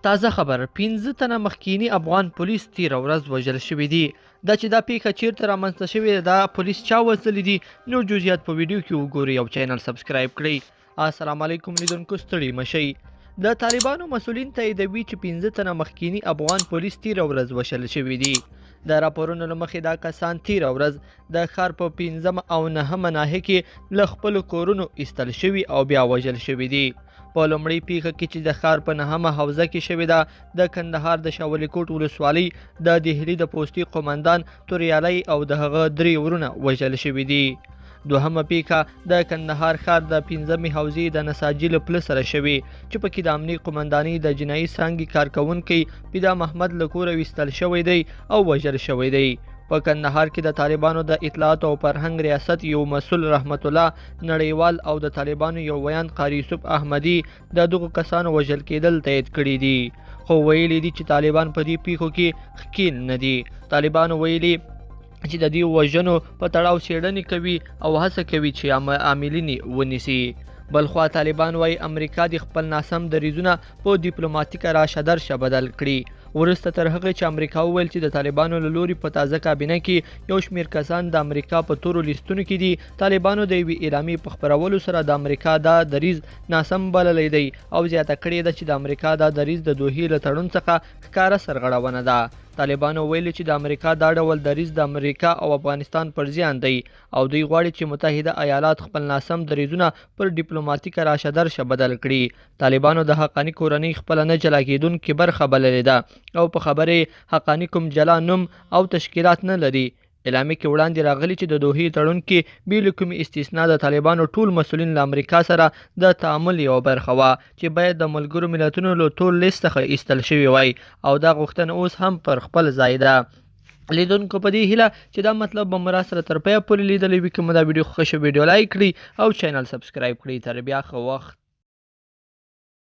تازه خبر 15 تنه مخکینی افغان پولیس تیره ورځ وژل شوي دي. دا چې دا پیښه چیرته رامنځته شوې ده، دا پولیس چا وژلي دي، نور جزئیات په ویډیو کې وګورئ او چینل سبسکرایب کړئ. السلام علیکم لیدونکو، ستړي مشئ. د طالبانو مسؤلین تاییدوي چې 15 تنه مخکینی افغان پولیس تیره ورځ وژل شوي دي. د راپورونو له مخې دا کسان تیره ورځ د ښار په 15 او 9 ناحیه کې له خپلو کورونو ایستل شوي او بیا وژل شوي دي. په لومړۍ پیښه کې چې د ښار په 9مه حوزه کې شوې ده، د کندهار د شاولي کوټ ولسوالۍ د دهلي د پوستي قومندان توریالی او د هغه 3 ورونه وژل شوي دي. دوهمه پیښه د کندهار ښار د 15مې حوزې د نساجي له پله سره شوې، چې پکې د امني قومندانۍ د جنایي څانګې کارکوونکی پیدا محمد له کوره ویستل شوی دی او وژل شوی دی. په کندهار کې د طالبانو د اطلاعات او فرهنګ ریاست یو مسؤل رحمت الله نړیوال او د طالبانو یو ویان قاری یوسف احمدي د دغو کسانو وژل کېدل تایید کړي دي، خو ویلي دي چې طالبان په دې پیښو کې ښکیل نه دي. طالبانو ویلي چې د دې وژنو په تړاو څېړنې کوي او هڅه کوي چې عاملین ونیسي. بلخوا طالبان وايي امریکا د خپل ناسم دریځونه په ډیپلوماټیکه راشه درشه بدل کړي. وروسته تر هغه چې امریکا وویل چې د طالبانو له لوري په تازه کابینه کې یو شمېر کسان د امریکا په تورو لیستونو کې دي، طالبانو د یوې اعلامیې په خپرولو سره د امریکا دا دریځ ناسم بللی دی او زیاته کړې ده چې د امریکا دا دریځ د دوحې له تړون څخه ښکاره سرغړونه ده. طالبانو ویلي چې د امریکا دا ډول دریځ د امریکا او افغانستان پر زیان دی او دوی غواړي چې متحده ایالات خپل ناسم دریځونه پر ډیپلوماټیکه راشه درشه بدل کړي. طالبانو د حقاني کورنۍ خپله نه جلا کېدونکې برخه بللې ده او په خبرې حقاني کوم جلا نوم او تشکیلات نه لري. اعلامیه کې وړاندې راغلي چې د دوحې تړون کې بې له کومې استثنا د طالبانو ټول مسؤلین له امریکا سره د تعامل یوه برخه وه چې باید د ملګرو ملتونو له ټول لیست څخه ایستل شوي وای او دا غوښتنه اوس هم پر خپل ځای ده. لیدونکو په دې هیله چې دا مطلب به مو راسره تر پایه پورې لیدلی وي. که مو دا ویډیو خوښه شوه ویډیو لایک کړئ او چینل سبسکرایب کړئ. تر بیا ښه وخت.